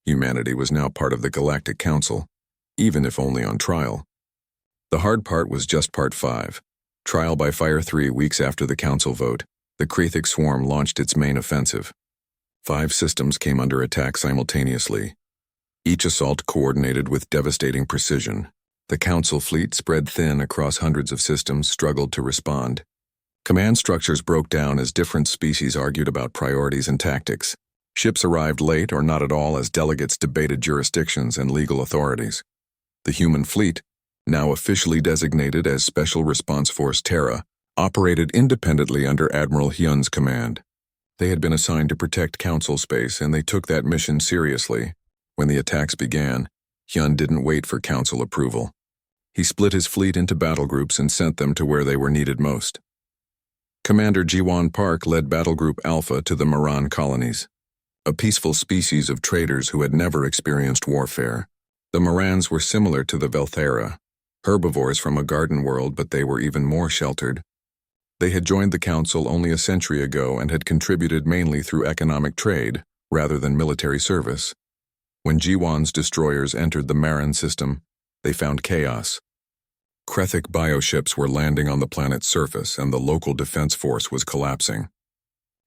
Humanity was now part of the Galactic Council, even if only on trial. The hard part was just Part 5. Trial by fire. 3 weeks after the Council vote, the Krethik swarm launched its main offensive. 5 systems came under attack simultaneously, each assault coordinated with devastating precision. The Council fleet, spread thin across hundreds of systems, struggled to respond. Command structures broke down as different species argued about priorities and tactics. Ships arrived late or not at all as delegates debated jurisdictions and legal authorities. The human fleet, now officially designated as Special Response Force Terra, operated independently under Admiral Hyun's command. They had been assigned to protect Council space, and they took that mission seriously. When the attacks began, Hyun didn't wait for Council approval. He split his fleet into battle groups and sent them to where they were needed most. Commander Jiwon Park led Battle Group Alpha to the Moran colonies, a peaceful species of traders who had never experienced warfare. The Morans were similar to the Velthera, herbivores from a garden world, but they were even more sheltered. They had joined the Council only a century ago and had contributed mainly through economic trade, rather than military service. When Jiwon's destroyers entered the Maran system, they found chaos. Krethik bioships were landing on the planet's surface, and the local defense force was collapsing.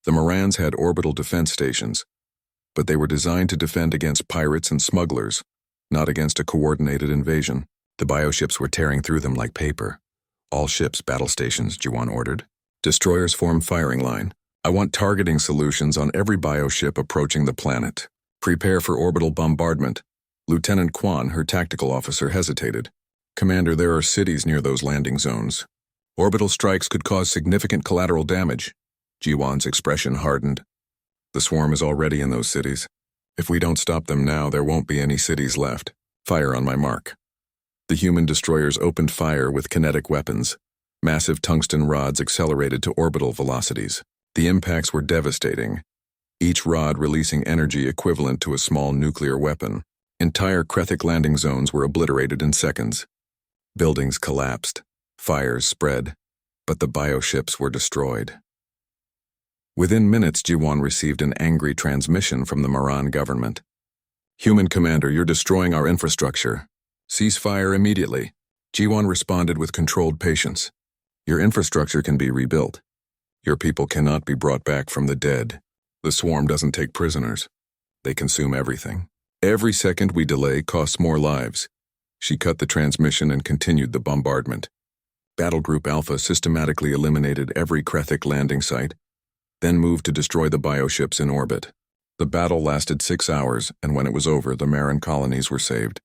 The Morans had orbital defense stations, but they were designed to defend against pirates and smugglers, not against a coordinated invasion. The bioships were tearing through them like paper. All ships, battle stations, Jiwon ordered. Destroyers form firing line. I want targeting solutions on every bioship approaching the planet. Prepare for orbital bombardment. Lieutenant Kwan, her tactical officer, hesitated. Commander, there are cities near those landing zones. Orbital strikes could cause significant collateral damage. Jiwon's expression hardened. The swarm is already in those cities. If we don't stop them now, there won't be any cities left. Fire on my mark. The human destroyers opened fire with kinetic weapons. Massive tungsten rods accelerated to orbital velocities. The impacts were devastating, each rod releasing energy equivalent to a small nuclear weapon. Entire Krethik landing zones were obliterated in seconds. Buildings collapsed, fires spread, but the bioships were destroyed. Within minutes, Jiwon received an angry transmission from the Moran government. Human Commander, you're destroying our infrastructure. Cease fire immediately. Jiwon responded with controlled patience. Your infrastructure can be rebuilt. Your people cannot be brought back from the dead. The swarm doesn't take prisoners. They consume everything. Every second we delay costs more lives. She cut the transmission and continued the bombardment. Battle Group Alpha systematically eliminated every Krethik landing site, then moved to destroy the bioships in orbit. The battle lasted 6 hours, and when it was over, the Maran colonies were saved.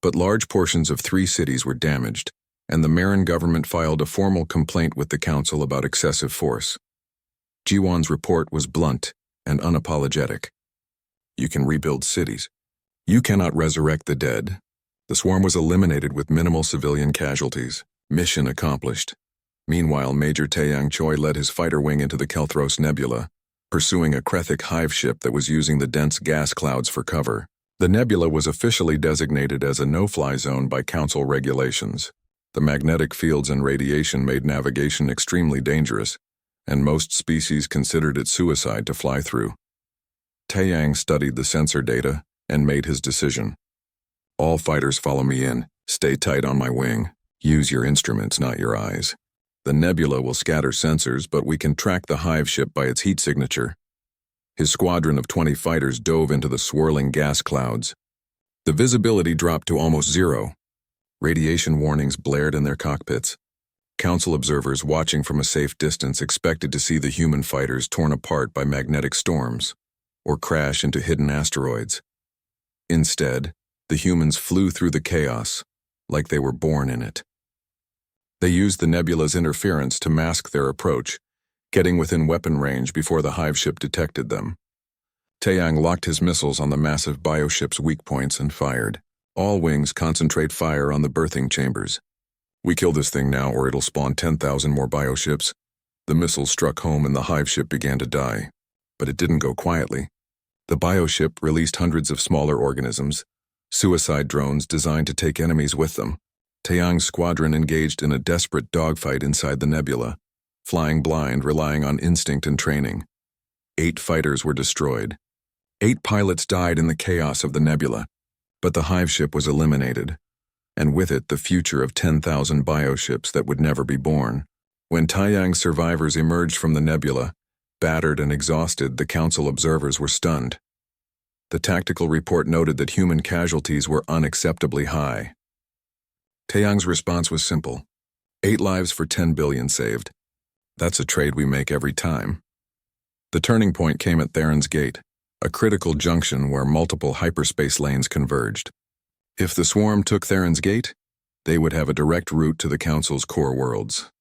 But large portions of 3 cities were damaged, and the Maran government filed a formal complaint with the Council about excessive force. Jiwon's report was blunt and unapologetic. You can rebuild cities. You cannot resurrect the dead. The swarm was eliminated with minimal civilian casualties. Mission accomplished. Meanwhile, Major Taeyang Choi led his fighter wing into the Kelthros Nebula, pursuing a Krethik hive ship that was using the dense gas clouds for cover. The nebula was officially designated as a no-fly zone by Council regulations. The magnetic fields and radiation made navigation extremely dangerous, and most species considered it suicide to fly through. Taeyang studied the sensor data and made his decision. All fighters follow me in. Stay tight on my wing. Use your instruments, not your eyes. The nebula will scatter sensors, but we can track the hive ship by its heat signature. His squadron of 20 fighters dove into the swirling gas clouds. The visibility dropped to almost zero. Radiation warnings blared in their cockpits. Council observers watching from a safe distance expected to see the human fighters torn apart by magnetic storms or crash into hidden asteroids. Instead, the humans flew through the chaos like they were born in it. They used the nebula's interference to mask their approach, getting within weapon range before the hive ship detected them. Taeyang locked his missiles on the massive bioship's weak points and fired. All wings concentrate fire on the birthing chambers. We kill this thing now or it'll spawn 10,000 more bioships. The missiles struck home and the hive ship began to die. But it didn't go quietly. The bioship released hundreds of smaller organisms, suicide drones designed to take enemies with them. Taeyang's squadron engaged in a desperate dogfight inside the nebula, flying blind, relying on instinct and training. 8 fighters were destroyed. 8 pilots died in the chaos of the nebula, but the hive ship was eliminated, and with it the future of 10,000 bioships that would never be born. When Taiyang's survivors emerged from the nebula, battered and exhausted, the council observers were stunned. The tactical report noted that human casualties were unacceptably high. Taiyang's response was simple: 8 lives for 10 billion saved. That's a trade we make every time. The turning point came at Theron's Gate, a critical junction where multiple hyperspace lanes converged. If the swarm took Theron's Gate, they would have a direct route to the Council's core worlds.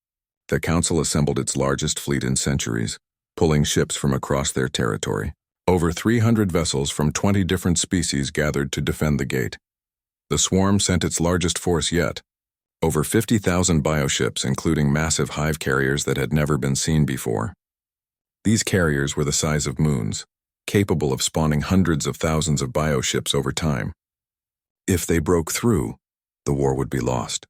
The Council assembled its largest fleet in centuries, pulling ships from across their territory. Over 300 vessels from 20 different species gathered to defend the gate. The swarm sent its largest force yet, over 50,000 bioships, including massive hive carriers that had never been seen before. These carriers were the size of moons, capable of spawning hundreds of thousands of bioships over time. If they broke through, the war would be lost.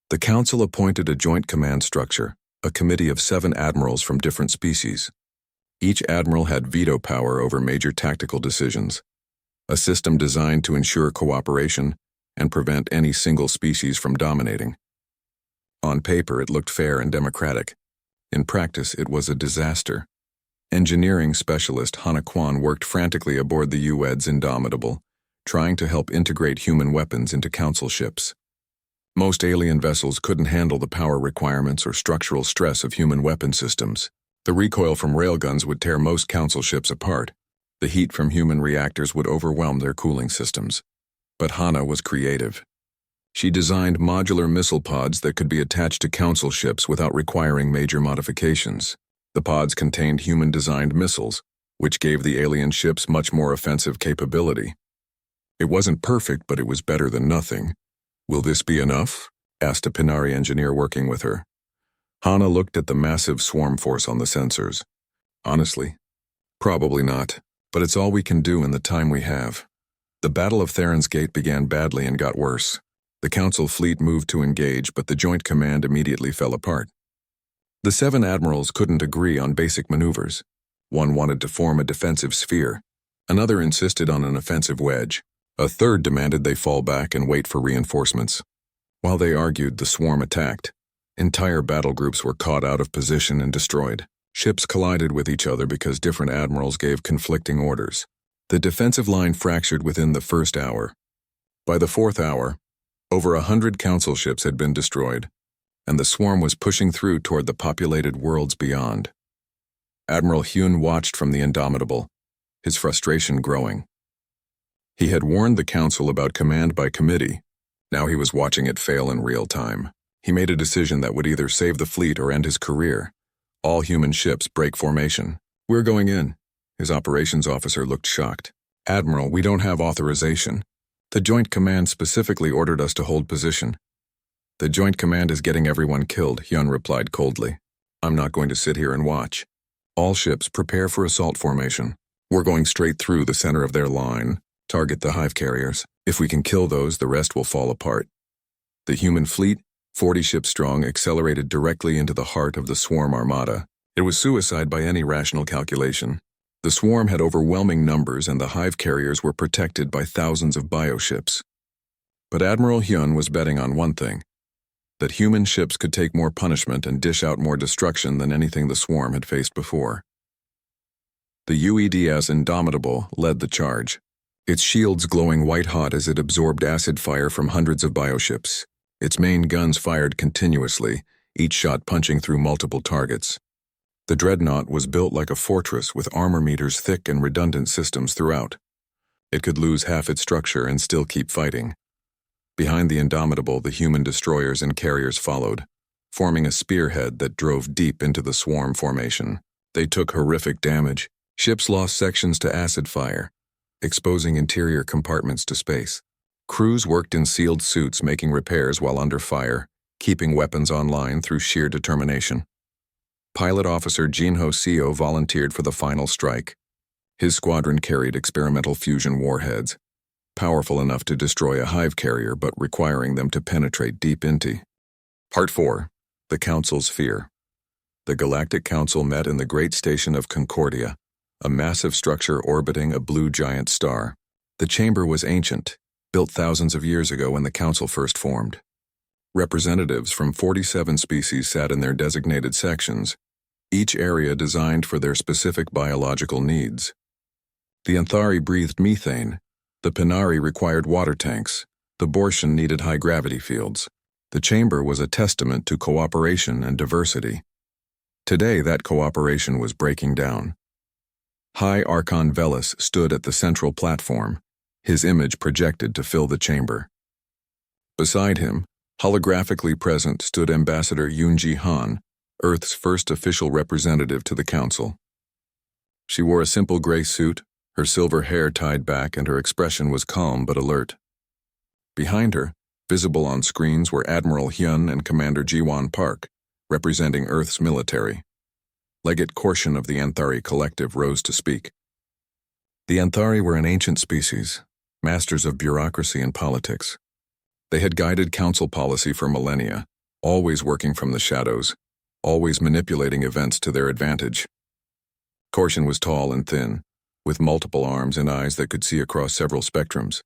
The Council appointed a joint command structure, a committee of 7 admirals from different species. Each admiral had veto power over major tactical decisions, a system designed to ensure cooperation and prevent any single species from dominating. On paper, it looked fair and democratic. In practice, it was a disaster. Engineering specialist Hana Kwan worked frantically aboard the UED's Indomitable, trying to help integrate human weapons into Council ships. Most alien vessels couldn't handle the power requirements or structural stress of human weapon systems. The recoil from railguns would tear most Council ships apart. The heat from human reactors would overwhelm their cooling systems. But Hana was creative. She designed modular missile pods that could be attached to Council ships without requiring major modifications. The pods contained human-designed missiles, which gave the alien ships much more offensive capability. It wasn't perfect, but it was better than nothing. "Will this be enough?" asked a Pinari engineer working with her. Hana looked at the massive swarm force on the sensors. "Honestly, probably not, but it's all we can do in the time we have." The Battle of Theron's Gate began badly and got worse. The Council fleet moved to engage, but the Joint Command immediately fell apart. The 7 admirals couldn't agree on basic maneuvers. One wanted to form a defensive sphere. Another insisted on an offensive wedge. A third demanded they fall back and wait for reinforcements. While they argued, the swarm attacked. Entire battle groups were caught out of position and destroyed. Ships collided with each other because different admirals gave conflicting orders. The defensive line fractured within the first hour. By the 4th hour, over 100 Council ships had been destroyed, and the swarm was pushing through toward the populated worlds beyond. Admiral Hyun watched from the Indomitable, his frustration growing. He had warned the Council about command by committee. Now he was watching it fail in real time. He made a decision that would either save the fleet or end his career. All human ships break formation. "We're going in." His operations officer looked shocked. "Admiral, we don't have authorization. The Joint Command specifically ordered us to hold position." "The Joint Command is getting everyone killed," Hyun replied coldly. "I'm not going to sit here and watch. All ships prepare for assault formation. We're going straight through the center of their line, target the hive carriers. If we can kill those, the rest will fall apart." The human fleet, 40 ships strong, accelerated directly into the heart of the swarm armada. It was suicide by any rational calculation. The swarm had overwhelming numbers, and the hive carriers were protected by thousands of bioships. But Admiral Hyun was betting on one thing: that human ships could take more punishment and dish out more destruction than anything the swarm had faced before. The UEDS Indomitable led the charge, its shields glowing white-hot as it absorbed acid fire from hundreds of bioships. Its main guns fired continuously, each shot punching through multiple targets. The dreadnought was built like a fortress with armor meters thick and redundant systems throughout. It could lose half its structure and still keep fighting. Behind the Indomitable, the human destroyers and carriers followed, forming a spearhead that drove deep into the swarm formation. They took horrific damage. Ships lost sections to acid fire, exposing interior compartments to space. Crews worked in sealed suits making repairs while under fire, keeping weapons online through sheer determination. Pilot Officer Jinho Seo volunteered for the final strike. His squadron carried experimental fusion warheads, powerful enough to destroy a hive carrier but requiring them to penetrate deep into. Part 4. The Council's Fear. The Galactic Council met in the Great Station of Concordia, a massive structure orbiting a blue giant star. The chamber was ancient, built thousands of years ago when the council first formed. Representatives from 47 species sat in their designated sections, each area designed for their specific biological needs. The Anthari breathed methane, the Pinari required water tanks, the Bortian needed high-gravity fields. The chamber was a testament to cooperation and diversity. Today, that cooperation was breaking down. High Archon Velis stood at the central platform, his image projected to fill the chamber. Beside him, holographically present, stood Ambassador Yunji Han, Earth's first official representative to the Council. She wore a simple gray suit, her silver hair tied back, and her expression was calm but alert. Behind her, visible on screens, were Admiral Hyun and Commander Jiwon Park, representing Earth's military. Legate Korshin of the Anthari Collective rose to speak. The Anthari were an ancient species, masters of bureaucracy and politics. They had guided council policy for millennia, always working from the shadows, always manipulating events to their advantage. Korshin was tall and thin, with multiple arms and eyes that could see across several spectrums.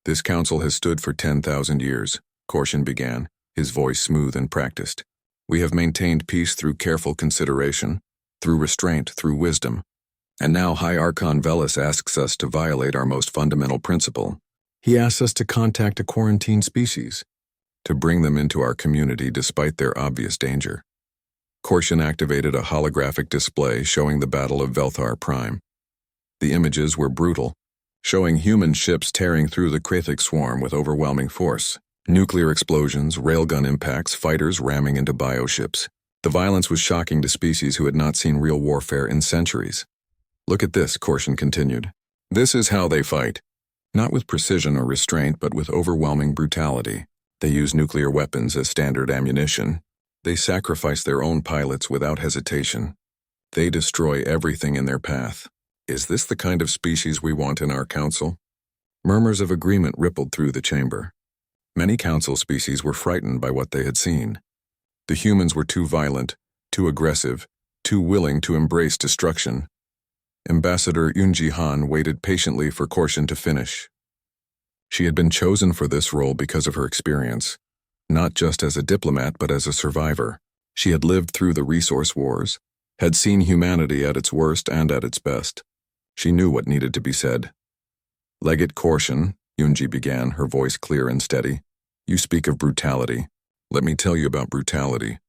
This council has stood for 10,000 years, Korshin began, his voice smooth and practiced. We have maintained peace through careful consideration, through restraint, through wisdom. And now High Archon Velis asks us to violate our most fundamental principle. He asks us to contact a quarantined species, to bring them into our community despite their obvious danger. Korshin activated a holographic display showing the Battle of Velthar Prime. The images were brutal, showing human ships tearing through the Krathic swarm with overwhelming force. Nuclear explosions, railgun impacts, fighters ramming into bioships. The violence was shocking to species who had not seen real warfare in centuries. Look at this, Korshin continued. This is how they fight. Not with precision or restraint, but with overwhelming brutality. They use nuclear weapons as standard ammunition. They sacrifice their own pilots without hesitation. They destroy everything in their path. Is this the kind of species we want in our council? Murmurs of agreement rippled through the chamber. Many council species were frightened by what they had seen. The humans were too violent, too aggressive, too willing to embrace destruction. Ambassador Yunji Han waited patiently for Korshin to finish. She had been chosen for this role because of her experience, not just as a diplomat but as a survivor. She had lived through the resource wars, had seen humanity at its worst and at its best. She knew what needed to be said. Legate Korshin, Yunji began, her voice clear and steady. You speak of brutality. Let me tell you about brutality.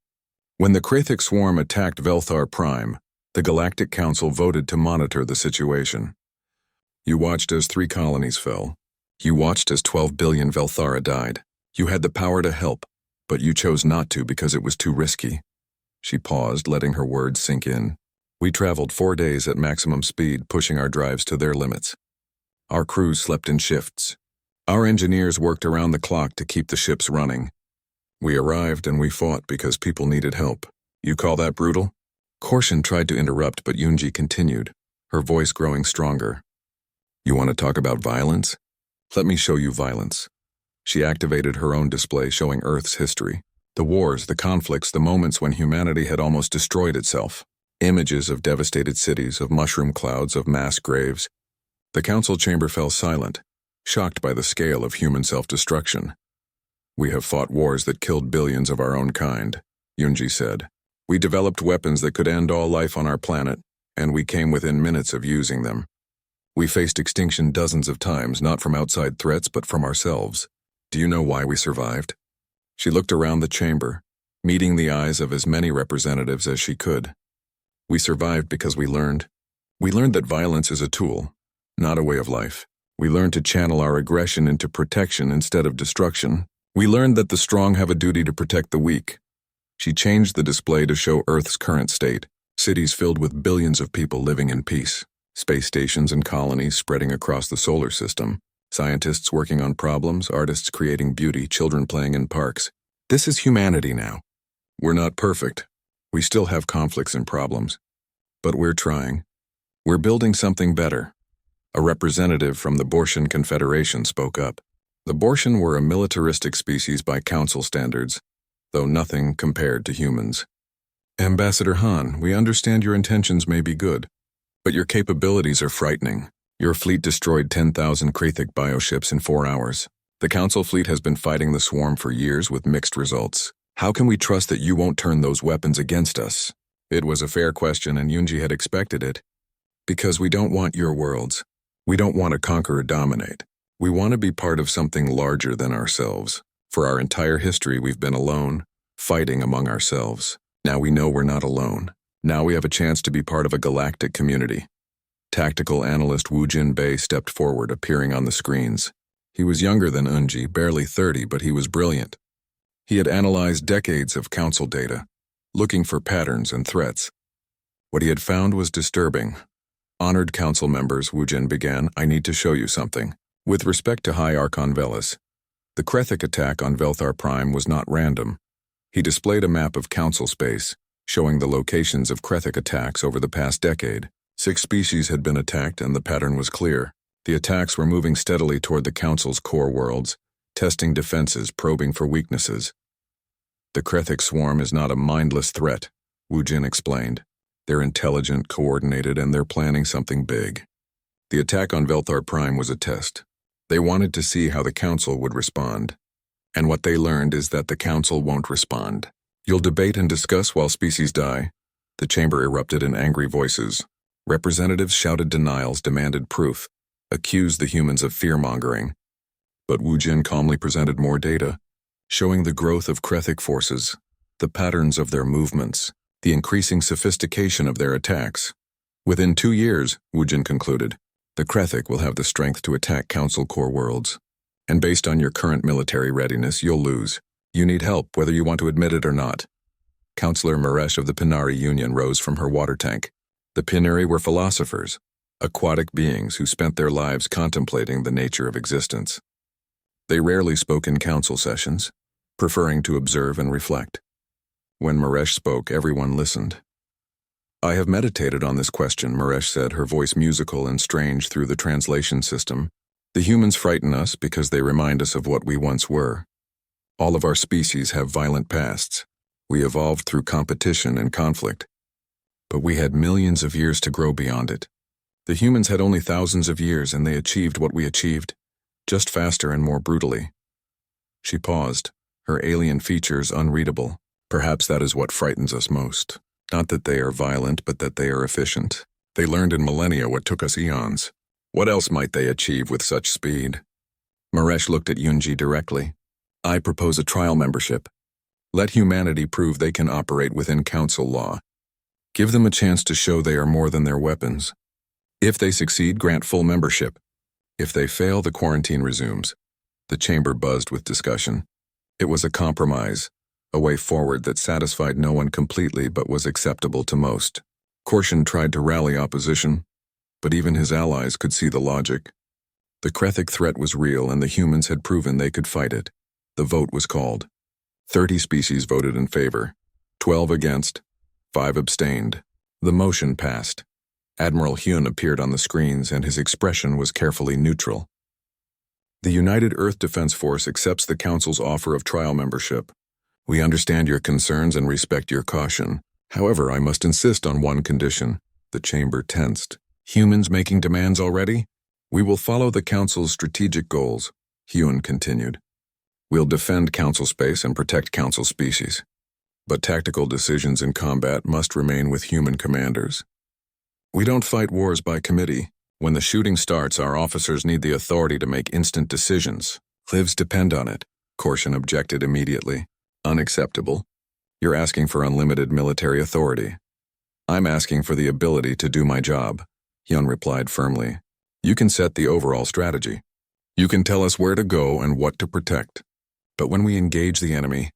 When the Krathic swarm attacked Velthar Prime, the Galactic Council voted to monitor the situation. You watched as 3 colonies fell. You watched as 12 billion Velthara died. You had the power to help, but you chose not to because it was too risky. She paused, letting her words sink in. We traveled 4 days at maximum speed, pushing our drives to their limits. Our crews slept in shifts. Our engineers worked around the clock to keep the ships running. We arrived and we fought because people needed help. You call that brutal? Korshin tried to interrupt, but Yunji continued, her voice growing stronger. You want to talk about violence? Let me show you violence. She activated her own display showing Earth's history. The wars, the conflicts, the moments when humanity had almost destroyed itself. Images of devastated cities, of mushroom clouds, of mass graves. The council chamber fell silent, shocked by the scale of human self-destruction. We have fought wars that killed billions of our own kind, Yunji said. We developed weapons that could end all life on our planet, and we came within minutes of using them. We faced extinction dozens of times, not from outside threats, but from ourselves. Do you know why we survived? She looked around the chamber, meeting the eyes of as many representatives as she could. We survived because we learned. We learned that violence is a tool, not a way of life. We learned to channel our aggression into protection instead of destruction. We learned that the strong have a duty to protect the weak. She changed the display to show Earth's current state, cities filled with billions of people living in peace, space stations and colonies spreading across the solar system, scientists working on problems, artists creating beauty, children playing in parks. This is humanity now. We're not perfect. We still have conflicts and problems. But we're trying. We're building something better. A representative from the Bortian Confederation spoke up. The Bortian were a militaristic species by council standards, though nothing compared to humans. Ambassador Han, we understand your intentions may be good, But your capabilities are frightening. Your fleet destroyed 10,000 Krathic bioships in 4 hours. The Council fleet has been fighting the swarm for years with mixed results. How can we trust that you won't turn those weapons against us? It was a fair question, and Yunji had expected it. Because we don't want your worlds. We don't want to conquer or dominate. We want to be part of something larger than ourselves. For our entire history, we've been alone, fighting among ourselves. Now we know we're not alone. Now we have a chance to be part of a galactic community. Tactical analyst Wu Jinbei stepped forward, appearing on the screens. He was younger than Eunji, barely 30, but he was brilliant. He had analyzed decades of Council data, looking for patterns and threats. What he had found was disturbing. Honored Council members, Wu Jin began, I need to show you something. With respect to High Archon Velis, the Krathic attack on Velthar Prime was not random. He displayed a map of Council space, showing the locations of Krathic attacks over the past decade. 6 species had been attacked, and the pattern was clear. The attacks were moving steadily toward the Council's core worlds, testing defenses, probing for weaknesses. The Krathic swarm is not a mindless threat, Wu Jin explained. They're intelligent, coordinated, and they're planning something big. The attack on Velthar Prime was a test. They wanted to see how the Council would respond. And what they learned is that the Council won't respond. You'll debate and discuss while species die. The chamber erupted in angry voices. Representatives shouted denials, demanded proof, accused the humans of fear-mongering. But Wu Jin calmly presented more data, showing the growth of Krathic forces, the patterns of their movements, the increasing sophistication of their attacks. Within 2 years, Wu Jin concluded, the Krathic will have the strength to attack Council core worlds. And based on your current military readiness, you'll lose. You need help, whether you want to admit it or not. Councillor Maresh of the Pinari Union rose from her water tank. The Pinari were philosophers, aquatic beings who spent their lives contemplating the nature of existence. They rarely spoke in council sessions, preferring to observe and reflect. When Maresh spoke, everyone listened. I have meditated on this question, Maresh said, her voice musical and strange through the translation system. The humans frighten us because they remind us of what we once were. All of our species have violent pasts. We evolved through competition and conflict. But we had millions of years to grow beyond it. The humans had only thousands of years, and they achieved what we achieved, just faster and more brutally. She paused, her alien features unreadable. Perhaps that is what frightens us most. Not that they are violent, but that they are efficient. They learned in millennia what took us eons. What else might they achieve with such speed? Maresh looked at Yunji directly. I propose a trial membership. Let humanity prove they can operate within council law. Give them a chance to show they are more than their weapons. If they succeed, grant full membership. If they fail, the quarantine resumes. The chamber buzzed with discussion. It was a compromise, a way forward that satisfied no one completely but was acceptable to most. Korshin tried to rally opposition, but even his allies could see the logic. The Krathic threat was real, and the humans had proven they could fight it. The vote was called. 30 species voted in favor, 12 against, 5 abstained. The motion passed. Admiral Hyun appeared on the screens, and his expression was carefully neutral. The United Earth Defense Force accepts the Council's offer of trial membership. We understand your concerns and respect your caution. However, I must insist on one condition. The chamber tensed. Humans making demands already? We will follow the Council's strategic goals, Hyun continued. We'll defend Council space and protect Council species. But tactical decisions in combat must remain with human commanders. We don't fight wars by committee. When the shooting starts, our officers need the authority to make instant decisions. Lives depend on it, Korshin objected immediately. Unacceptable. You're asking for unlimited military authority. I'm asking for the ability to do my job, Hyun replied firmly. You can set the overall strategy. You can tell us where to go and what to protect. But when we engage the enemy,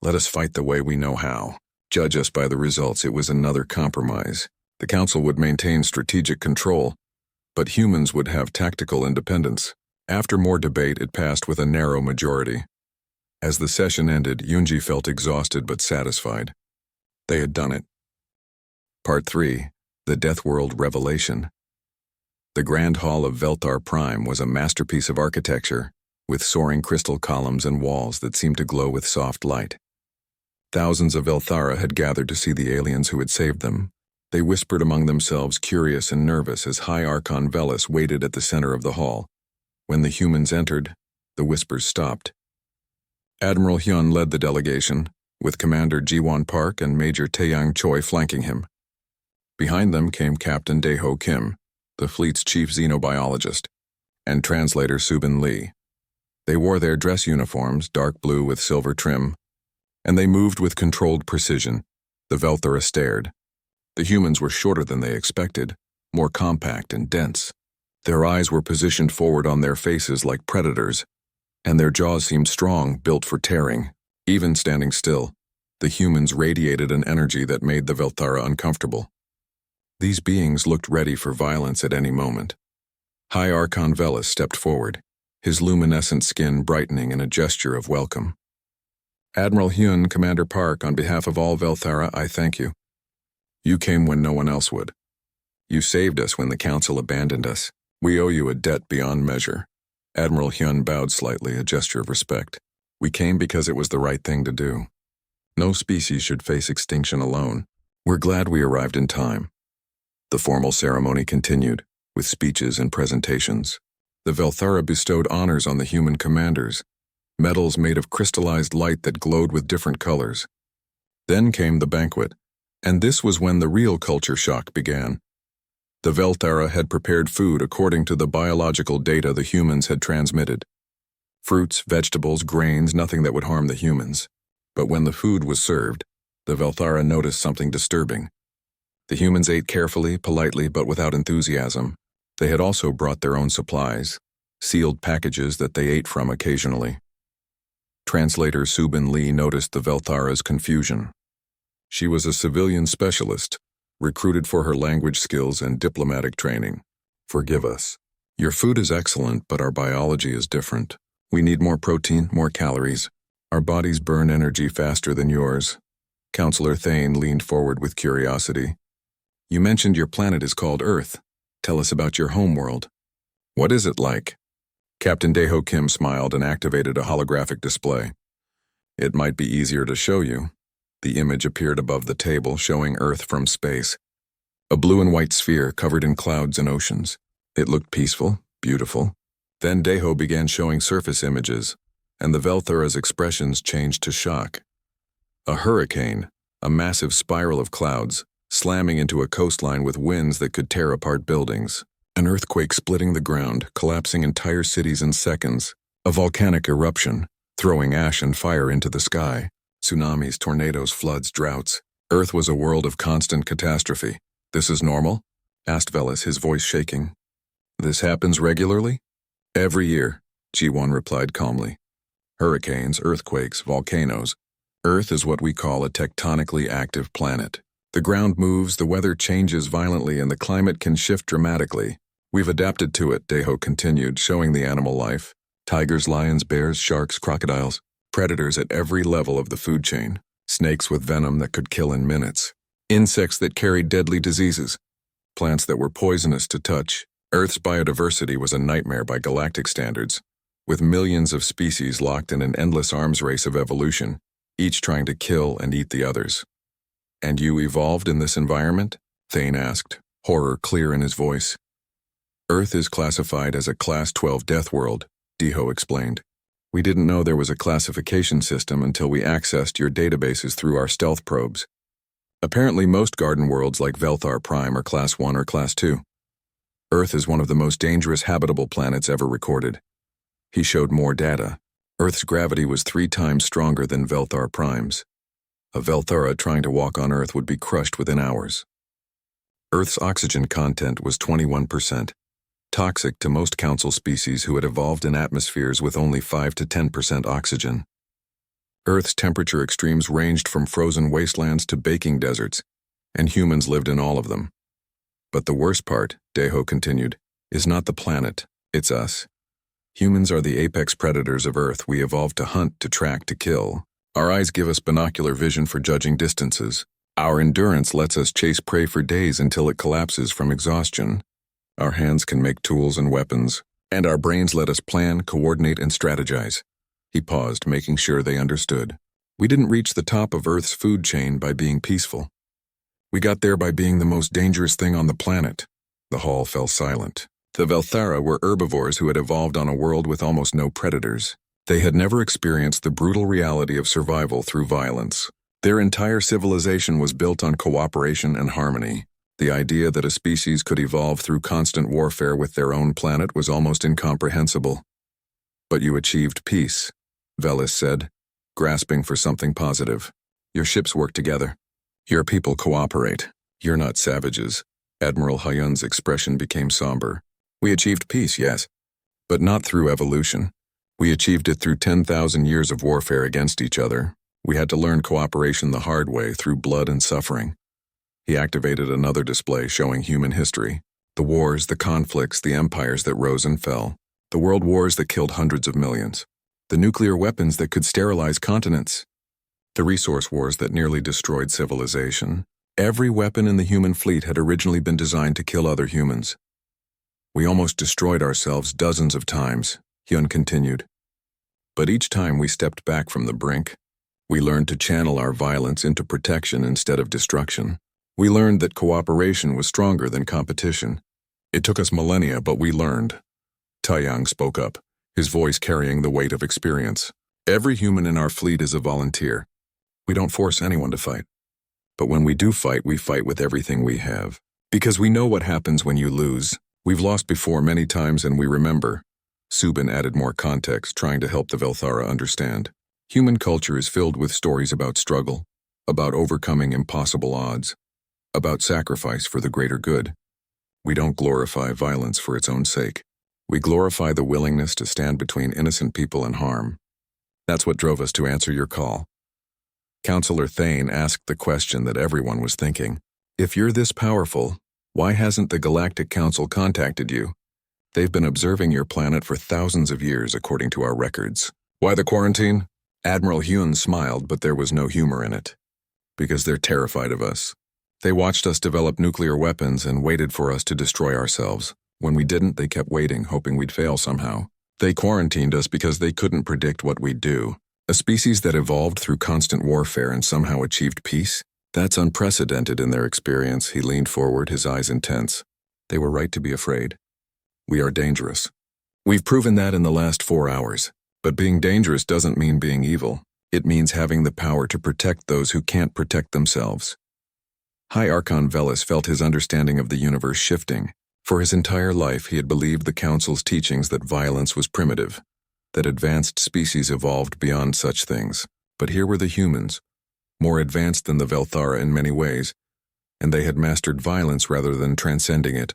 let us fight the way we know how. Judge us by the results. It was another compromise. The Council would maintain strategic control, but humans would have tactical independence. After more debate, it passed with a narrow majority. As the session ended, Yunji felt exhausted but satisfied. They had done it. Part 3. The Deathworld Revelation. The Grand Hall of Velthar Prime was a masterpiece of architecture, with soaring crystal columns and walls that seemed to glow with soft light. Thousands of Velthara had gathered to see the aliens who had saved them. They whispered among themselves, curious and nervous, as High Archon Velis waited at the center of the hall. When the humans entered, the whispers stopped. Admiral Hyun led the delegation, with Commander Ji-won Park and Major Taeyang Choi flanking him. Behind them came Captain Dae-ho Kim, the fleet's chief xenobiologist, and translator Subin Lee. They wore their dress uniforms, dark blue with silver trim, and they moved with controlled precision. The Velthara stared. The humans were shorter than they expected, more compact and dense. Their eyes were positioned forward on their faces like predators, and their jaws seemed strong, built for tearing. Even standing still, the humans radiated an energy that made the Velthara uncomfortable. These beings looked ready for violence at any moment. High Archon Velis stepped forward, his luminescent skin brightening in a gesture of welcome. Admiral Hyun, Commander Park, on behalf of all Velthara, I thank you. You came when no one else would. You saved us when the Council abandoned us. We owe you a debt beyond measure. Admiral Hyun bowed slightly, a gesture of respect. We came because it was the right thing to do. No species should face extinction alone. We're glad we arrived in time. The formal ceremony continued, with speeches and presentations. The Velthara bestowed honors on the human commanders, medals made of crystallized light that glowed with different colors. Then came the banquet, and this was when the real culture shock began. The Velthara had prepared food according to the biological data the humans had transmitted. Fruits, vegetables, grains, nothing that would harm the humans. But when the food was served, the Velthara noticed something disturbing. The humans ate carefully, politely, but without enthusiasm. They had also brought their own supplies, sealed packages that they ate from occasionally. Translator Subin Lee noticed the Velthara's confusion. She was a civilian specialist, recruited for her language skills and diplomatic training. Forgive us. Your food is excellent, but our biology is different. We need more protein, more calories. Our bodies burn energy faster than yours. Counselor Thane leaned forward with curiosity. You mentioned your planet is called Earth. Tell us about your homeworld. What is it like? Captain Dae-ho Kim smiled and activated a holographic display. It might be easier to show you. The image appeared above the table, showing Earth from space. A blue and white sphere covered in clouds and oceans. It looked peaceful, beautiful. Then Dae-ho began showing surface images, and the Velthara's expressions changed to shock. A hurricane, a massive spiral of clouds, slamming into a coastline with winds that could tear apart buildings. An earthquake splitting the ground, collapsing entire cities in seconds. A volcanic eruption, throwing ash and fire into the sky. Tsunamis, tornadoes, floods, droughts. Earth was a world of constant catastrophe. This is normal? Asked Velis, his voice shaking. This happens regularly? Every year, Ji-won replied calmly. Hurricanes, earthquakes, volcanoes. Earth is what we call a tectonically active planet. The ground moves, the weather changes violently, and the climate can shift dramatically. We've adapted to it, Dae-ho continued, showing the animal life. Tigers, lions, bears, sharks, crocodiles. Predators at every level of the food chain. Snakes with venom that could kill in minutes. Insects that carried deadly diseases. Plants that were poisonous to touch. Earth's biodiversity was a nightmare by galactic standards, with millions of species locked in an endless arms race of evolution, each trying to kill and eat the others. And you evolved in this environment? Thane asked, horror clear in his voice. Earth is classified as a Class 12 death world, Dae-ho explained. We didn't know there was a classification system until we accessed your databases through our stealth probes. Apparently most garden worlds like Velthar Prime are Class 1 or Class 2. Earth is one of the most dangerous habitable planets ever recorded. He showed more data. Earth's gravity was 3 times stronger than Velthar Prime's. A Velthara trying to walk on Earth would be crushed within hours. Earth's oxygen content was 21%, toxic to most council species who had evolved in atmospheres with only 5 to 10% oxygen. Earth's temperature extremes ranged from frozen wastelands to baking deserts, and humans lived in all of them. But the worst part, Dae-ho continued, is not the planet, it's us. Humans are the apex predators of Earth. We evolved to hunt, to track, to kill. Our eyes give us binocular vision for judging distances. Our endurance lets us chase prey for days until it collapses from exhaustion. Our hands can make tools and weapons, and our brains let us plan, coordinate, and strategize. He paused, making sure they understood. We didn't reach the top of Earth's food chain by being peaceful. We got there by being the most dangerous thing on the planet. The hall fell silent. The Velthara were herbivores who had evolved on a world with almost no predators. They had never experienced the brutal reality of survival through violence. Their entire civilization was built on cooperation and harmony. The idea that a species could evolve through constant warfare with their own planet was almost incomprehensible. But you achieved peace, Velis said, grasping for something positive. Your ships work together. Your people cooperate. You're not savages. Admiral Hyun's expression became somber. We achieved peace, yes, but not through evolution. We achieved it through 10,000 years of warfare against each other. We had to learn cooperation the hard way through blood and suffering. He activated another display showing human history. The wars, the conflicts, the empires that rose and fell. The world wars that killed hundreds of millions. The nuclear weapons that could sterilize continents. The resource wars that nearly destroyed civilization. Every weapon in the human fleet had originally been designed to kill other humans. We almost destroyed ourselves dozens of times, Hyun continued. But each time we stepped back from the brink, we learned to channel our violence into protection instead of destruction. We learned that cooperation was stronger than competition. It took us millennia, but we learned. Taeyang spoke up, his voice carrying the weight of experience. Every human in our fleet is a volunteer. We don't force anyone to fight. But when we do fight, we fight with everything we have. Because we know what happens when you lose. We've lost before many times and we remember. Subin added more context, trying to help the Velthara understand. Human culture is filled with stories about struggle, about overcoming impossible odds, about sacrifice for the greater good. We don't glorify violence for its own sake. We glorify the willingness to stand between innocent people and harm. That's what drove us to answer your call. Counselor Thane asked the question that everyone was thinking. If you're this powerful, why hasn't the Galactic Council contacted you? They've been observing your planet for thousands of years, according to our records. Why the quarantine? Admiral Hyun smiled, but there was no humor in it. Because they're terrified of us. They watched us develop nuclear weapons and waited for us to destroy ourselves. When we didn't, they kept waiting, hoping we'd fail somehow. They quarantined us because they couldn't predict what we'd do. A species that evolved through constant warfare and somehow achieved peace? That's unprecedented in their experience. He leaned forward, his eyes intense. They were right to be afraid. We are dangerous. We've proven that in the last 4 hours. But being dangerous doesn't mean being evil. It means having the power to protect those who can't protect themselves. High Archon Velis felt his understanding of the universe shifting. For his entire life, he had believed the Council's teachings that violence was primitive, that advanced species evolved beyond such things. But here were the humans, more advanced than the Velthara in many ways, and they had mastered violence rather than transcending it.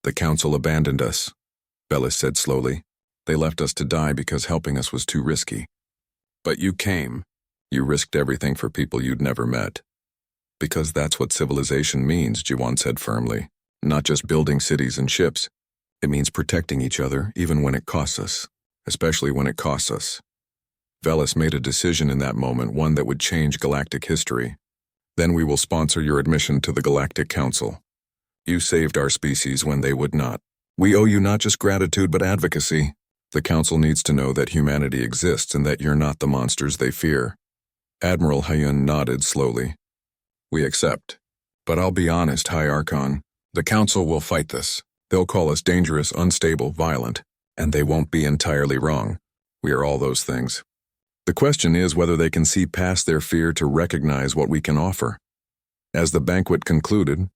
The Council abandoned us, Velis said slowly. They left us to die because helping us was too risky. But you came. You risked everything for people you'd never met. Because that's what civilization means, Jiwon said firmly. Not just building cities and ships. It means protecting each other, even when it costs us. Especially when it costs us. Velis made a decision in that moment, one that would change galactic history. Then we will sponsor your admission to the Galactic Council. You saved our species when they would not. We owe you not just gratitude but advocacy. The Council needs to know that humanity exists and that you're not the monsters they fear. Admiral Hyun nodded slowly. We accept. But I'll be honest, High Archon. The Council will fight this. They'll call us dangerous, unstable, violent. And they won't be entirely wrong. We are all those things. The question is whether they can see past their fear to recognize what we can offer. As the banquet concluded,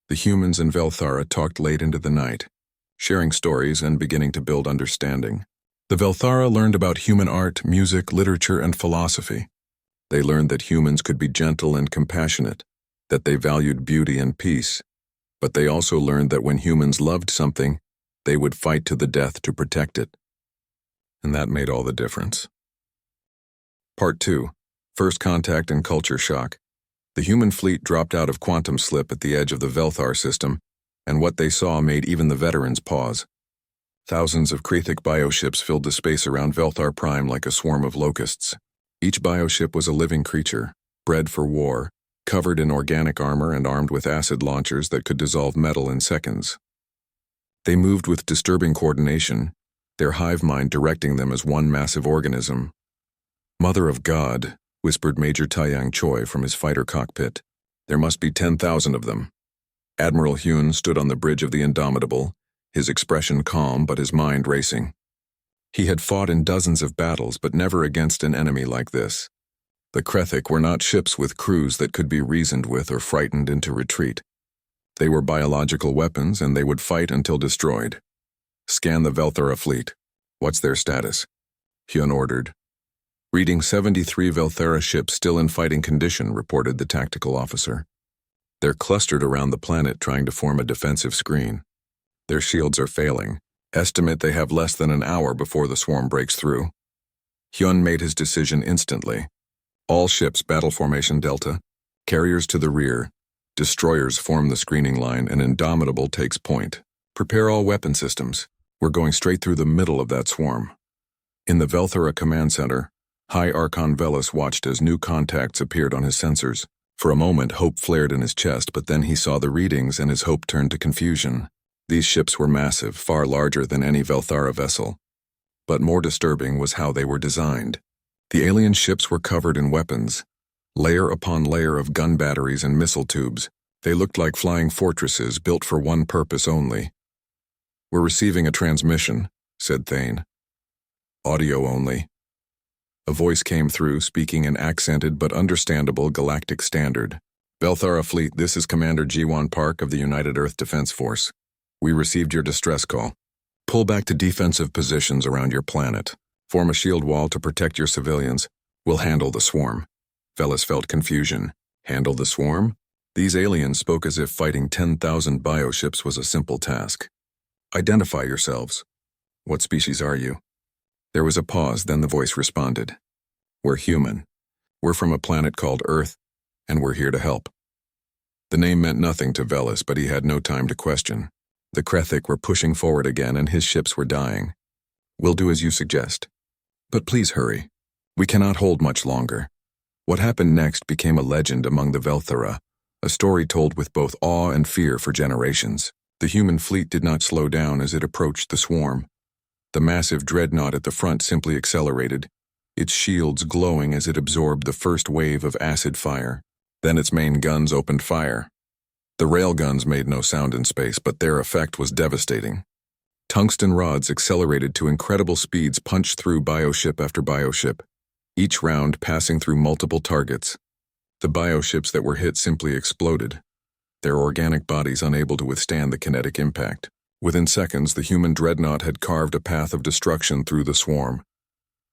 the humans and Velthara talked late into the night, sharing stories and beginning to build understanding. The Velthara learned about human art, music, literature, and philosophy. They learned that humans could be gentle and compassionate, that they valued beauty and peace. But they also learned that when humans loved something, they would fight to the death to protect it. And that made all the difference. Part 2. First Contact and Culture Shock. The human fleet dropped out of quantum slip at the edge of the Velthar system, and what they saw made even the veterans pause. Thousands of Krethic bioships filled the space around Velthar Prime like a swarm of locusts. Each bioship was a living creature, bred for war, covered in organic armor and armed with acid launchers that could dissolve metal in seconds. They moved with disturbing coordination, their hive mind directing them as one massive organism. Mother of God, whispered Major Taeyang Choi from his fighter cockpit. There must be 10,000 of them. Admiral Hyun stood on the bridge of the Indomitable, his expression calm but his mind racing. He had fought in dozens of battles but never against an enemy like this. The Krethik were not ships with crews that could be reasoned with or frightened into retreat. They were biological weapons and they would fight until destroyed. Scan the Velthara fleet. What's their status? Hyun ordered. Reading 73 Velthara ships still in fighting condition, reported the tactical officer. They're clustered around the planet trying to form a defensive screen. Their shields are failing. Estimate they have less than an hour before the swarm breaks through. Hyun made his decision instantly. All ships battle formation Delta, carriers to the rear, destroyers form the screening line, and Indomitable takes point. Prepare all weapon systems. We're going straight through the middle of that swarm. In the Velthara command center, High Archon Velis watched as new contacts appeared on his sensors. For a moment, hope flared in his chest, but then he saw the readings and his hope turned to confusion. These ships were massive, far larger than any Velthara vessel. But more disturbing was how they were designed. The alien ships were covered in weapons, layer upon layer of gun batteries and missile tubes. They looked like flying fortresses built for one purpose only. We're receiving a transmission, said Thane. Audio only. A voice came through, speaking in accented but understandable Galactic standard. Velthara Fleet, this is Commander Jiwon Park of the United Earth Defense Force. We received your distress call. Pull back to defensive positions around your planet. Form a shield wall to protect your civilians. We'll handle the swarm. Velis felt confusion. Handle the swarm? These aliens spoke as if fighting 10,000 bioships was a simple task. Identify yourselves. What species are you? There was a pause, then the voice responded. We're human. We're from a planet called Earth, and we're here to help. The name meant nothing to Velis, but he had no time to question. The Krethik were pushing forward again, and his ships were dying. We'll do as you suggest. But please hurry. We cannot hold much longer. What happened next became a legend among the Velthara, a story told with both awe and fear for generations. The human fleet did not slow down as it approached the swarm. The massive dreadnought at the front simply accelerated, its shields glowing as it absorbed the first wave of acid fire. Then its main guns opened fire. The railguns made no sound in space, but their effect was devastating. Tungsten rods accelerated to incredible speeds punched through bioship after bioship, each round passing through multiple targets. The bioships that were hit simply exploded, their organic bodies unable to withstand the kinetic impact. Within seconds, the human dreadnought had carved a path of destruction through the swarm.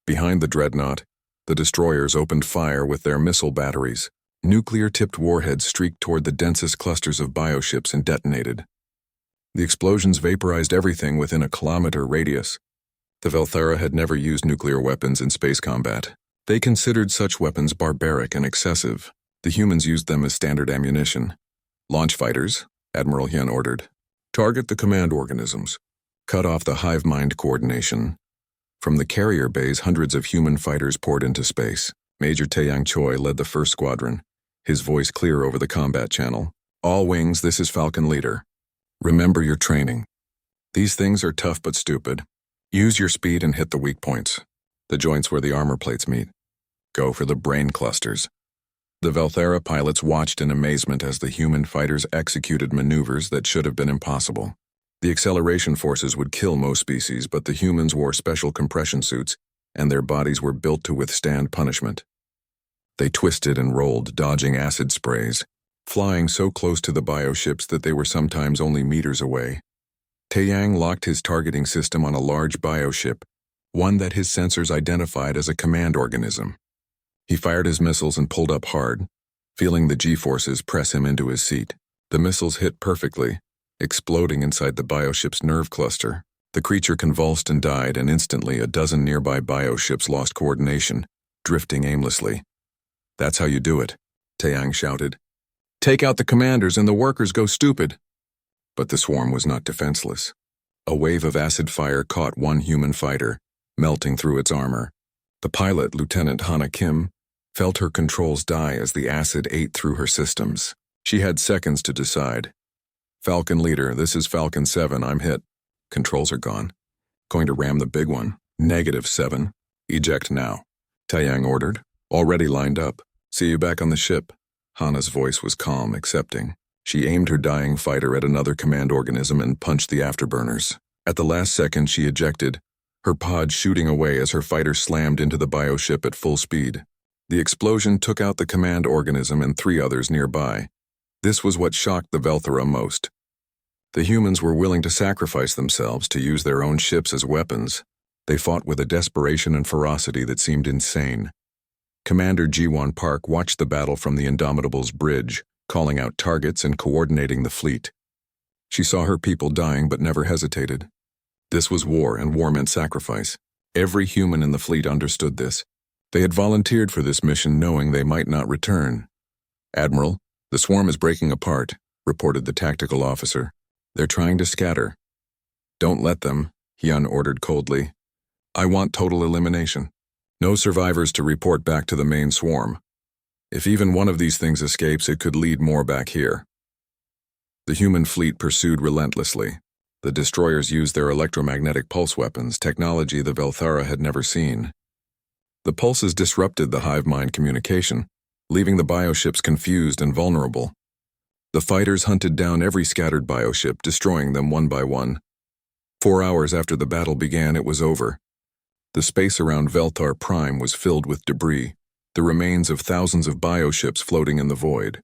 Behind the dreadnought, the destroyers opened fire with their missile batteries. Nuclear-tipped warheads streaked toward the densest clusters of bioships and detonated. The explosions vaporized everything within a kilometer radius. The Velthara had never used nuclear weapons in space combat. They considered such weapons barbaric and excessive. The humans used them as standard ammunition. Launch fighters, Admiral Hyun ordered. Target the command organisms. Cut off the hive mind coordination. From the carrier bays, hundreds of human fighters poured into space. Major Taeyang Choi led the first squadron, his voice clear over the combat channel. All wings, this is Falcon Leader. Remember your training. These things are tough but stupid. Use your speed and hit the weak points, the joints where the armor plates meet. Go for the brain clusters. The Velthara pilots watched in amazement as the human fighters executed maneuvers that should have been impossible. The acceleration forces would kill most species, but the humans wore special compression suits, and their bodies were built to withstand punishment. They twisted and rolled, dodging acid sprays, flying so close to the bioships that they were sometimes only meters away. Taeyang locked his targeting system on a large bioship, one that his sensors identified as a command organism. He fired his missiles and pulled up hard, feeling the G-forces press him into his seat. The missiles hit perfectly, exploding inside the bioship's nerve cluster. The creature convulsed and died, and instantly a dozen nearby bioships lost coordination, drifting aimlessly. That's how you do it, Taeyang shouted. Take out the commanders and the workers go stupid. But the swarm was not defenseless. A wave of acid fire caught one human fighter, melting through its armor. The pilot, Lieutenant Hana Kim, felt her controls die as the acid ate through her systems. She had seconds to decide. Falcon Leader, this is Falcon 7, I'm hit. Controls are gone. Going to ram the big one. -7. Eject now. Taeyang ordered. Already lined up. See you back on the ship. Hana's voice was calm, accepting. She aimed her dying fighter at another command organism and punched the afterburners. At the last second, she ejected, her pod shooting away as her fighter slammed into the bioship at full speed. The explosion took out the command organism and 3 others nearby. This was what shocked the Velthara most. The humans were willing to sacrifice themselves to use their own ships as weapons. They fought with a desperation and ferocity that seemed insane. Commander Ji-won Park watched the battle from the Indomitable's bridge, calling out targets and coordinating the fleet. She saw her people dying but never hesitated. This was war, and war meant sacrifice. Every human in the fleet understood this. They had volunteered for this mission knowing they might not return. "Admiral, the swarm is breaking apart," reported the tactical officer. "They're trying to scatter." "Don't let them," Hyun ordered coldly. "I want total elimination. No survivors to report back to the main swarm. If even one of these things escapes, it could lead more back here." The human fleet pursued relentlessly. The destroyers used their electromagnetic pulse weapons, technology the Velthara had never seen. The pulses disrupted the hive mind communication, leaving the bioships confused and vulnerable. The fighters hunted down every scattered bioship, destroying them one by one. 4 hours after the battle began, it was over. The space around Velthar Prime was filled with debris, the remains of thousands of bioships floating in the void.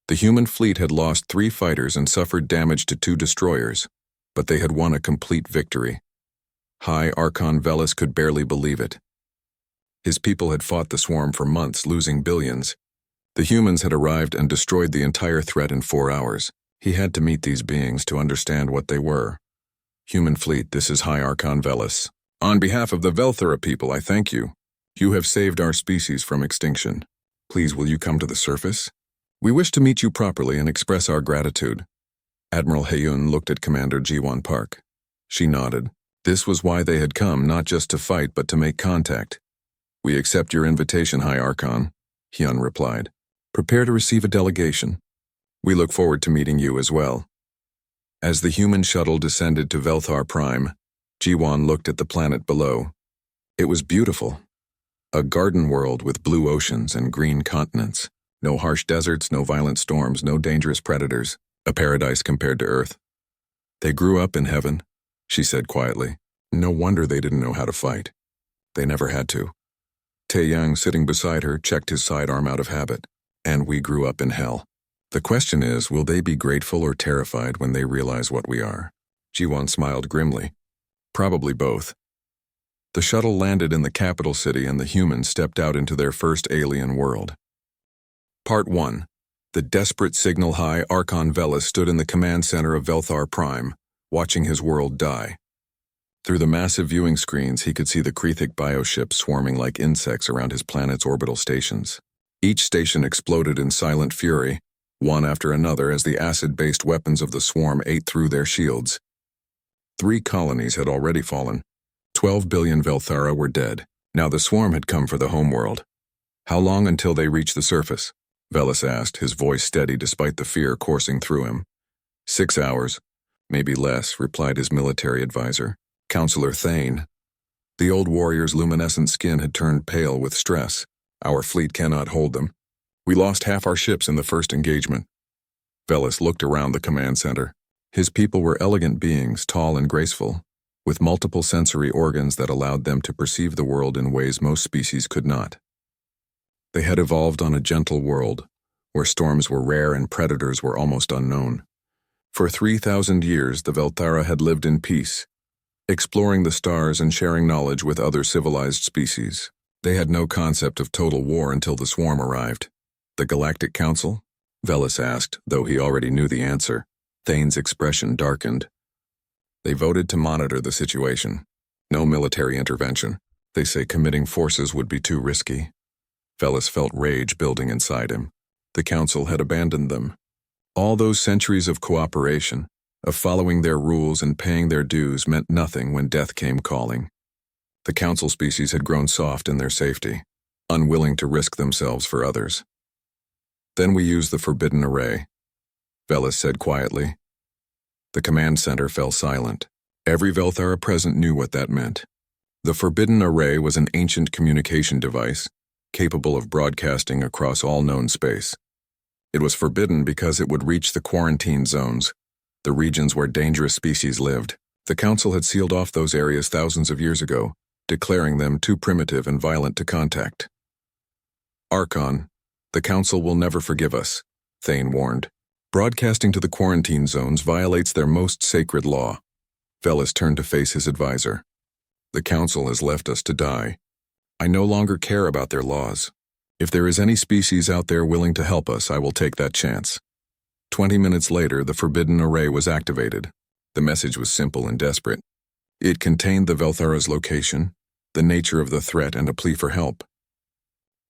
The human fleet had lost 3 fighters and suffered damage to 2 destroyers, but they had won a complete victory. High Archon Velis could barely believe it. His people had fought the swarm for months, losing billions. The humans had arrived and destroyed the entire threat in 4 hours. He had to meet these beings to understand what they were. "Human fleet, this is High Archon Velis. On behalf of the Velthara people, I thank you. You have saved our species from extinction. Please, will you come to the surface? We wish to meet you properly and express our gratitude." Admiral Haeyun looked at Commander Ji-won Park. She nodded. This was why they had come, not just to fight, but to make contact. "We accept your invitation, High Archon," Hyun replied. "Prepare to receive a delegation. We look forward to meeting you as well." As the human shuttle descended to Velthar Prime, Ji-won looked at the planet below. It was beautiful. A garden world with blue oceans and green continents. No harsh deserts, no violent storms, no dangerous predators. A paradise compared to Earth. "They grew up in heaven," she said quietly. "No wonder they didn't know how to fight. They never had to." Taeyang, sitting beside her, checked his sidearm out of habit. "And we grew up in hell. The question is, will they be grateful or terrified when they realize what we are?" Ji-won smiled grimly. "Probably both." The shuttle landed in the capital city and the humans stepped out into their first alien world. Part 1. The desperate signal. High Archon Velis stood in the command center of Velthar Prime, watching his world die. Through the massive viewing screens, he could see the Krethic bioships swarming like insects around his planet's orbital stations. Each station exploded in silent fury, one after another, as the acid-based weapons of the swarm ate through their shields. 3 colonies had already fallen. 12 billion Velthara were dead. Now the swarm had come for the homeworld. "How long until they reach the surface?" Velis asked, his voice steady despite the fear coursing through him. 6 hours, maybe less, replied his military advisor, Counselor Thane. The old warrior's luminescent skin had turned pale with stress. "Our fleet cannot hold them. We lost half our ships in the first engagement." Velis looked around the command center. His people were elegant beings, tall and graceful, with multiple sensory organs that allowed them to perceive the world in ways most species could not. They had evolved on a gentle world, where storms were rare and predators were almost unknown. For 3,000 years, the Velthara had lived in peace, exploring the stars and sharing knowledge with other civilized species. They had no concept of total war until the swarm arrived. "The Galactic Council?" Velis asked, though he already knew the answer. Thane's expression darkened. "They voted to monitor the situation. No military intervention. They say committing forces would be too risky." Velis felt rage building inside him. The Council had abandoned them. All those centuries of cooperation, of following their rules and paying their dues, meant nothing when death came calling. The Council species had grown soft in their safety, unwilling to risk themselves for others. "Then we used the Forbidden Array," Velis said quietly. The command center fell silent. Every Velthara present knew what that meant. The Forbidden Array was an ancient communication device, capable of broadcasting across all known space. It was forbidden because it would reach the quarantine zones, the regions where dangerous species lived. The Council had sealed off those areas thousands of years ago, declaring them too primitive and violent to contact. Archon, the Council will never forgive us, Thane warned. Broadcasting to the quarantine zones violates their most sacred law. Velis turned to face his advisor. The Council has left us to die. I no longer care about their laws. If there is any species out there willing to help us, I will take that chance. 20 minutes later, the forbidden array was activated. The message was simple and desperate. It contained the Velthara's location, the nature of the threat, and a plea for help.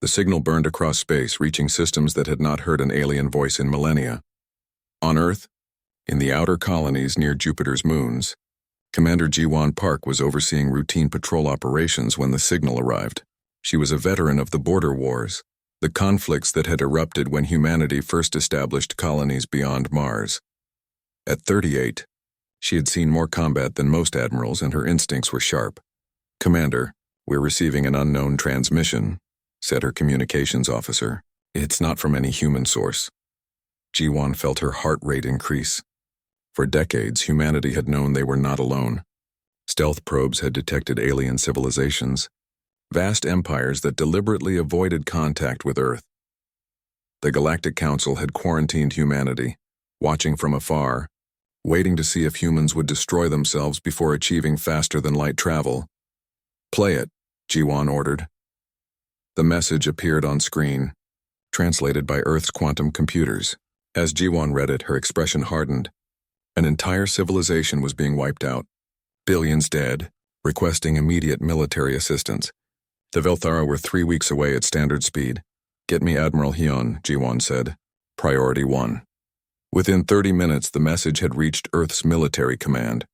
The signal burned across space, reaching systems that had not heard an alien voice in millennia. On Earth, in the outer colonies near Jupiter's moons, Commander Jiwan Park was overseeing routine patrol operations when the signal arrived. She was a veteran of the border wars, the conflicts that had erupted when humanity first established colonies beyond Mars. At 38, she had seen more combat than most admirals, and her instincts were sharp. "Commander, we're receiving an unknown transmission," said her communications officer. "It's not from any human source." Jiwan felt her heart rate increase. For decades, humanity had known they were not alone. Stealth probes had detected alien civilizations, vast empires that deliberately avoided contact with Earth. The Galactic Council had quarantined humanity, watching from afar, waiting to see if humans would destroy themselves before achieving faster-than-light travel. "Play it," Jiwan ordered. The message appeared on screen, translated by Earth's quantum computers. As Jiwan read it, her expression hardened. An entire civilization was being wiped out. Billions dead, requesting immediate military assistance. The Velthara were 3 weeks away at standard speed. "Get me Admiral Hyun," Jiwan said. "Priority 1. Within 30 minutes, the message had reached Earth's military command.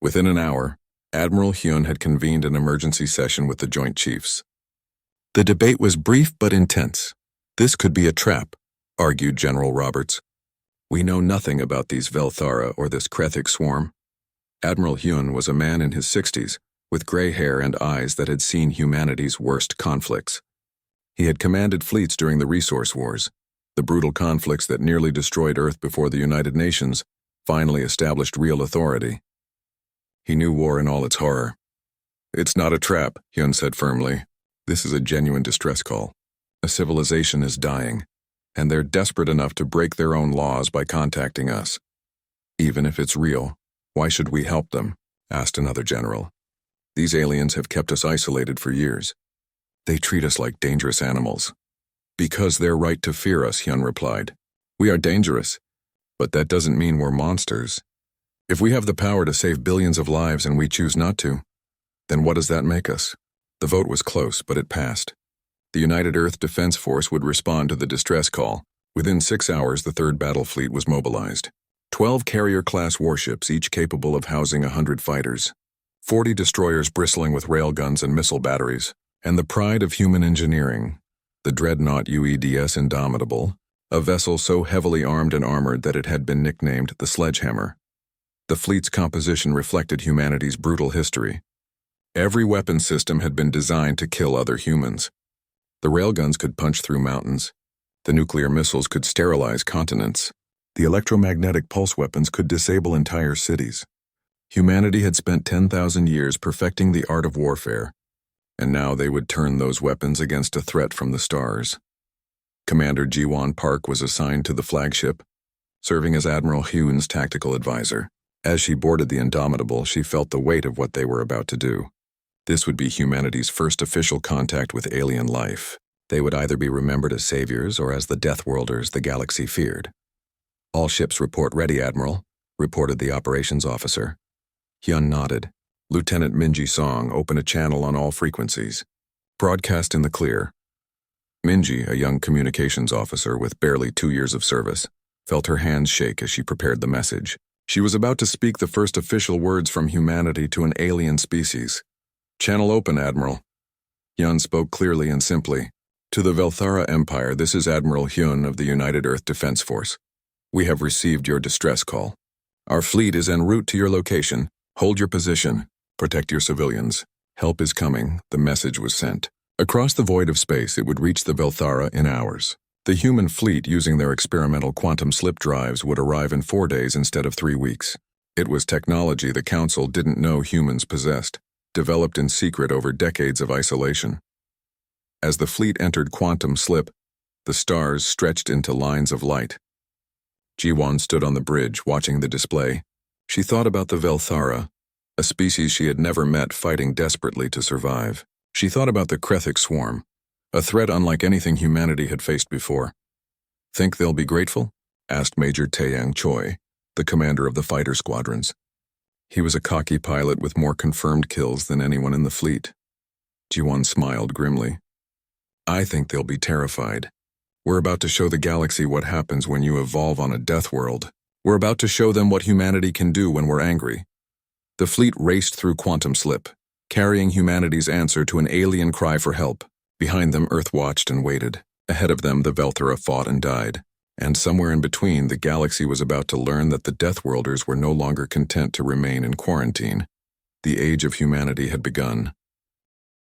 Within an hour, Admiral Hyun had convened an emergency session with the Joint Chiefs. The debate was brief but intense. "This could be a trap," argued General Roberts. "We know nothing about these Velthara or this Krethic swarm." Admiral Hyun was a man in his 60s, with gray hair and eyes that had seen humanity's worst conflicts. He had commanded fleets during the Resource Wars, the brutal conflicts that nearly destroyed Earth before the United Nations finally established real authority. He knew war in all its horror. "It's not a trap," Hyun said firmly. "This is a genuine distress call. A civilization is dying, and they're desperate enough to break their own laws by contacting us. Even if it's real, why should we help them?" asked another general. "These aliens have kept us isolated for years. They treat us like dangerous animals." "Because they're right to fear us," Hyun replied. "We are dangerous, but that doesn't mean we're monsters. If we have the power to save billions of lives and we choose not to, then what does that make us?" The vote was close, but it passed. The United Earth Defense Force would respond to the distress call. Within 6 hours, the 3rd Battle Fleet was mobilized. 12 carrier-class warships, each capable of housing 100 fighters. 40 destroyers bristling with railguns and missile batteries. And the pride of human engineering, the dreadnought UEDS Indomitable, a vessel so heavily armed and armored that it had been nicknamed the Sledgehammer. The fleet's composition reflected humanity's brutal history. Every weapon system had been designed to kill other humans. The railguns could punch through mountains. The nuclear missiles could sterilize continents. The electromagnetic pulse weapons could disable entire cities. Humanity had spent 10,000 years perfecting the art of warfare, and now they would turn those weapons against a threat from the stars. Commander Jiwan Park was assigned to the flagship, serving as Admiral Hyun's tactical advisor. As she boarded the Indomitable, she felt the weight of what they were about to do. This would be humanity's first official contact with alien life. They would either be remembered as saviors or as the Deathworlders the galaxy feared. "All ships report ready, Admiral," reported the operations officer. Hyun nodded. Lieutenant Minji Song opened a channel on all frequencies. "Broadcast in the clear." Minji, a young communications officer with barely 2 years of service, felt her hands shake as she prepared the message. She was about to speak the first official words from humanity to an alien species. "Channel open, Admiral." Hyun spoke clearly and simply. "To the Velthara Empire, this is Admiral Hyun of the United Earth Defense Force. We have received your distress call. Our fleet is en route to your location. Hold your position. Protect your civilians. Help is coming," the message was sent. Across the void of space, it would reach the Velthara in hours. The human fleet using their experimental quantum slip drives would arrive in 4 days instead of 3 weeks. It was technology the Council didn't know humans possessed, developed in secret over decades of isolation. As the fleet entered quantum slip, the stars stretched into lines of light. Jiwon stood on the bridge watching the display. She thought about the Velthara, a species she had never met fighting desperately to survive. She thought about the Krethic swarm, a threat unlike anything humanity had faced before. "Think they'll be grateful?" asked Major Taeyang Choi, the commander of the fighter squadrons. He was a cocky pilot with more confirmed kills than anyone in the fleet. Jiwon smiled grimly. "I think they'll be terrified. We're about to show the galaxy what happens when you evolve on a death world. We're about to show them what humanity can do when we're angry." The fleet raced through quantum slip, carrying humanity's answer to an alien cry for help. Behind them, Earth watched and waited. Ahead of them, the Velthara fought and died. And somewhere in between, the galaxy was about to learn that the Deathworlders were no longer content to remain in quarantine. The age of humanity had begun.